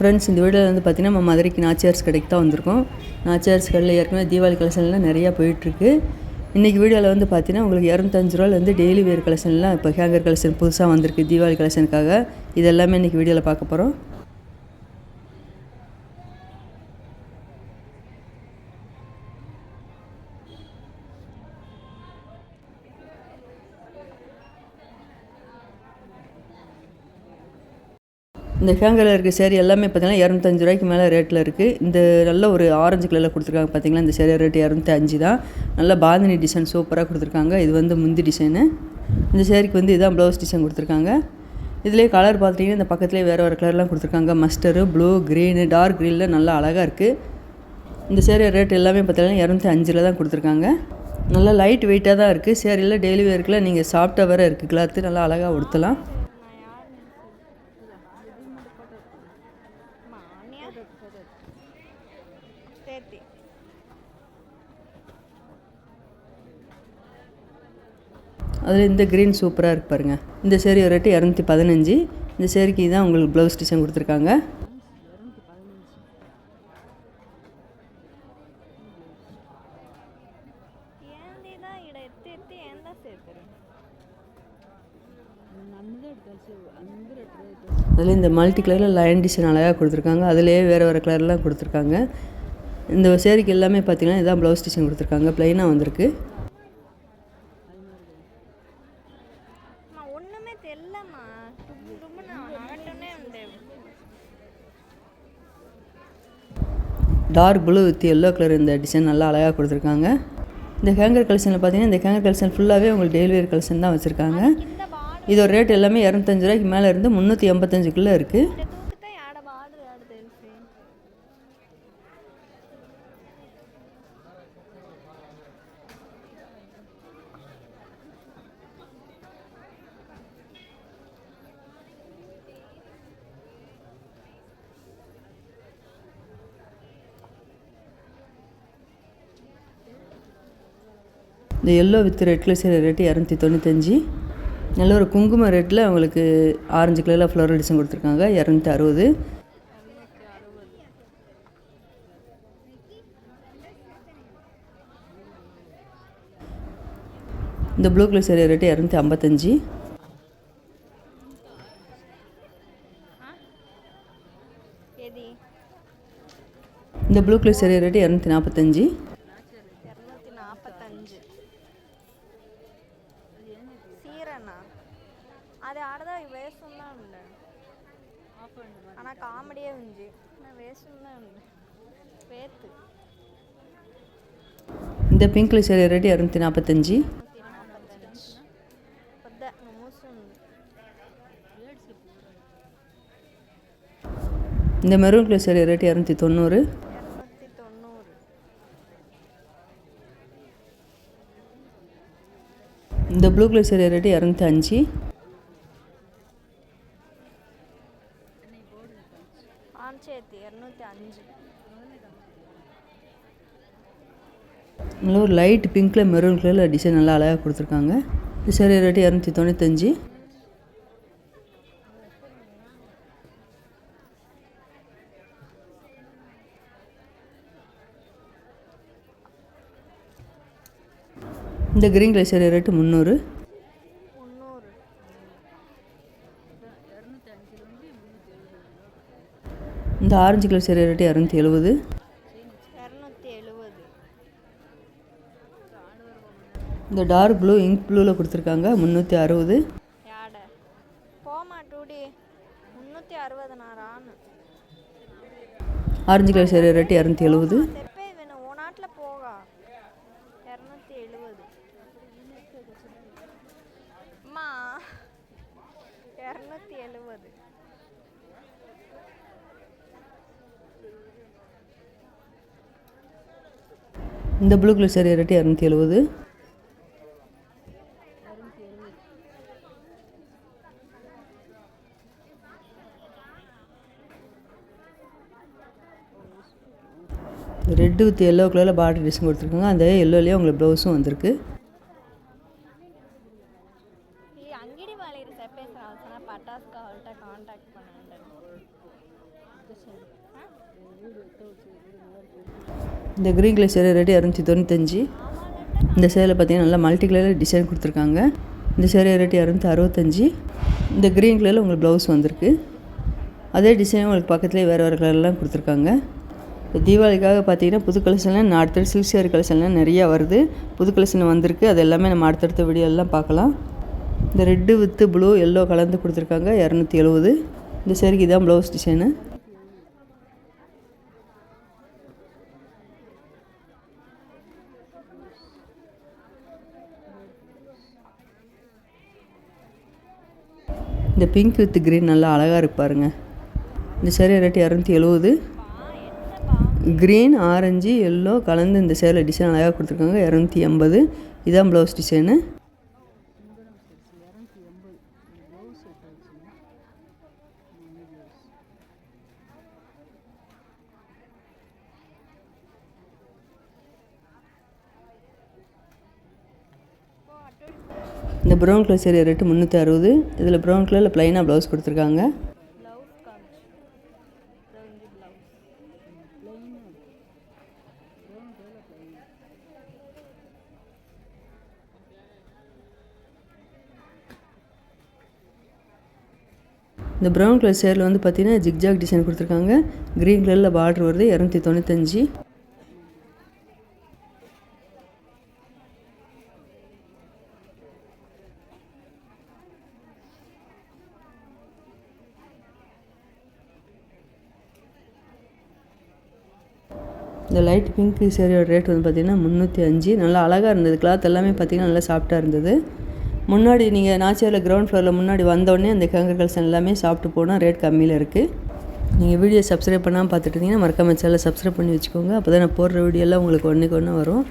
Friends, இந்த வீடியோவில் வந்து பார்த்திங்கன்னா நம்ம மதுரைக்கு நாச்சியார்ஸ் கடைக்கு தான் வந்திருக்கோம். நாச்சியார்ஸ் கடையில் ஏற்கனவே தீபாவளி கலெக்ஷன்லாம் நிறையா போயிட்டுருக்கு. இன்றைக்கி வீடியோவில் வந்து பார்த்திங்கன்னா உங்களுக்கு 205 ரூபாயிலேருந்து டெய்லி வேர் கலெக்ஷன்லாம் இப்போ ஹேங்கர் கலெக்ஷன் புதுசாக வந்திருக்கு தீபாவளி கலெக்ஷனுக்காக. இது எல்லாமே இன்றைக்கி வீடியோவில் பார்க்க போகிறோம். இந்த ஹேங்கரில் இருக்க சேரீ எல்லாமே பார்த்திங்கன்னா 205 ரூபாய்க்கு மேலே ரேட்டில் இருக்குது. இந்த நல்ல ஒரு ஆரஞ்சு கலரில் கொடுத்துருக்காங்க பார்த்திங்களா. இந்த சேரீ ரேட்டு 205 தான். நல்லா பாந்தினி டிசைன் சூப்பராக கொடுத்துருக்காங்க. இது வந்து முந்தி டிசைனு. இந்த சேரீக்கு வந்து இதான் ப்ளவுஸ் டிசைன் கொடுத்துருக்காங்க. இதிலே கலர் பார்த்துட்டிங்கன்னா இந்த பக்கத்துலேயே வேறு கலர்லாம் கொடுத்துருக்காங்க. மஸ்டரு, ப்ளூ, க்ரீனு, டார்க் க்ரீனில் நல்லா அழகாக இருக்குது. இந்த சேரீ ரேட் எல்லாமே பார்த்திங்கன்னா 205 தான் கொடுத்துருக்காங்க. நல்லா லைட் வெயிட்டாக தான் இருக்குது. சேரீயில் டெய்லி வேர்க்கில் நீங்கள் சாஃப்டாக வேறு இருக்குது. கிளாத்து நல்லா அழகாக உடுத்தலாம். அதில் இந்த க்ரீன் சூப்பராக இருக்குது பாருங்கள். இந்த சேரீ ரேட்டு 215. இந்த சேரீக்கு தான் உங்களுக்கு ப்ளவுஸ் டிசைன் கொடுத்துருக்காங்க. அதில் இந்த மல்டி கலரில் லைன் டிசைன் அழகாக கொடுத்துருக்காங்க. அதிலே வேறு கலர்லாம் கொடுத்துருக்காங்க. இந்த சேரீக்கு எல்லாமே பார்த்திங்கன்னா இதான் ப்ளவுஸ் டிசைன் கொடுத்துருக்காங்க. ப்ளைனாக வந்திருக்கு. Dark blue with yellow colour இந்த டிசைன் நல்லா அழகாக கொடுத்துருக்காங்க. இந்த ஹேங்கர் கலெக்ஷனில் பார்த்தீங்கன்னா இந்த ஹேங்கர் கலெக்ஷன் ஃபுல்லாகவே உங்களுக்கு டெய்லி வேர் கலெக்ஷன் தான் வச்சுருக்காங்க. இதோட ரேட் எல்லாமே 205 ரூபாய்க்கு மேலே இருந்து 385 இருக்குது. இந்த yellow with red colour sari rate 295. நல்ல ஒரு குங்கும ரேட்டில் உங்களுக்கு ஆரஞ்சு கலரில் ஃப்ளோரல் டிசைன் கொடுத்துருக்காங்க. 260. இந்த ப்ளூ கலர் சேரீ ரேட்டு 255. இந்த ப்ளூ கலர் சேரீ ரேட்டு 245. అది ఆడదా వేస్తుందా ఉండే ஆனால் காமெடியே உஞ்சு நான் வேஸ்ட்டுன்னு உண்டு வேத்து. இந்த பிங்க் கலர் சேரீ ரேட்டு 245. இந்த மெரூன் கலர் சேரீ ரேட்டு 290. இந்த ப்ளூ கலர் சேரீ ரேட்டு 205. நல்ல ஒரு லைட் பிங்க்கில் மெரூன் கலரில் டிசைன் நல்லா அழகாக கொடுத்துருக்காங்க. இந்த சேரீ ரேட்டு 295. இந்த கிரீன் கலர் சேரீ ரேட்டு 300. இந்த ஆரஞ்சு கலர் சேரீ ரேட்டு 270. இந்த டார்க் ப்ளூ இங்க் ப்ளூவில் கொடுத்துருக்காங்க. 360. Orange colour sari rate 270. இந்த blue colour sari rate 270. Red with yellow கலரில் பார்டர் டிசைன் கொடுத்துருக்காங்க. அந்த எல்லோலேயே உங்களுக்கு ப்ளவுஸும் வந்திருக்கு. అంగడి వాళ్ళ చెప్పేసి రావాల్సిన పటాస్ కావాలంటే కాంటాక్ట్ பண்ணండి. இந்த க்ரீன் கலர் சேரீ ரேட்டு 295. இந்த சேரீயில் பார்த்தீங்கன்னா நல்லா மல்டி கலரில் டிசைன் கொடுத்துருக்காங்க. இந்த சேரீ ரேட்டு 265. இந்த க்ரீன் கலரில் உங்களுக்கு ப்ளவுஸ் வந்திருக்கு. அதே டிசைன் உங்களுக்கு பக்கத்துலேயே வேறு வேறு கலர்லாம் கொடுத்துருக்காங்க. இப்போ தீபாவளிக்காக பார்த்தீங்கன்னா புது கலெக்ஷன்லாம் நான் அடுத்தடுத்து சில்க் சேரீ கலெக்ஷன்லாம் நிறையா வருது. புது கலெக்ஷன் வந்திருக்கு. அது எல்லாமே நம்ம அடுத்தடுத்த வீடியோலாம் பார்க்கலாம். இந்த ரெட்டு வித்து ப்ளூ எல்லோ கலந்து கொடுத்துருக்காங்க 270. இந்த சேரீக்கு இதான் ப்ளவுஸ் டிசைனு. இந்த பிங்க் வித் க்ரீன் நல்லா அழகாக இருக்கு பாருங்க. இந்த sari rate 270. Green orange yellow கலந்து இந்த சேரீ டிசைன் அழகாக கொடுத்துருக்காங்க 280. இதான் ப்ளவுஸ் டிசைனு. இந்த ப்ரௌன் கலர் சேரீ ரேட்டு 360. இதில் ப்ரௌன் கலரில் ப்ளைனாக ப்ளவுஸ் கொடுத்துருக்காங்க. இந்த ப்ரௌன் கலர் சேரில் வந்து பார்த்தீங்கன்னா ஜிக்ஜாக் டிசைன் கொடுத்துருக்காங்க. க்ரீன் கலரில் பார்டர் வருது 295. இந்த லைட் பிங்க் சேரீயோட ரேட் வந்து பார்த்திங்கன்னா 305. நல்லா அழகாக இருந்தது. கிளாத் எல்லாமே பார்த்திங்கன்னா நல்லா சாஃப்டாக இருந்தது. முன்னாடி நீங்கள் நாச்சியாரில் கிரவுண்ட் ஃப்ளோரில் முன்னாடி வந்தோடனே அந்த கங்கர் கலெக்ஷன் எல்லாமே சாப்பிட்டு போனால் ரேட் கம்மியில் இருக்குது. நீங்கள் வீடியோ சப்ஸ்கிரைப் பண்ணாமல் பார்த்துட்டு இருந்தீங்கன்னா மறக்காம சேனலை சப்ஸ்கிரைப் பண்ணி வச்சுக்கோங்க. அப்போ தான் நான் போடுற வீடியோலாம் உங்களுக்கு ஒன்றுக்கு ஒன்று வரும்.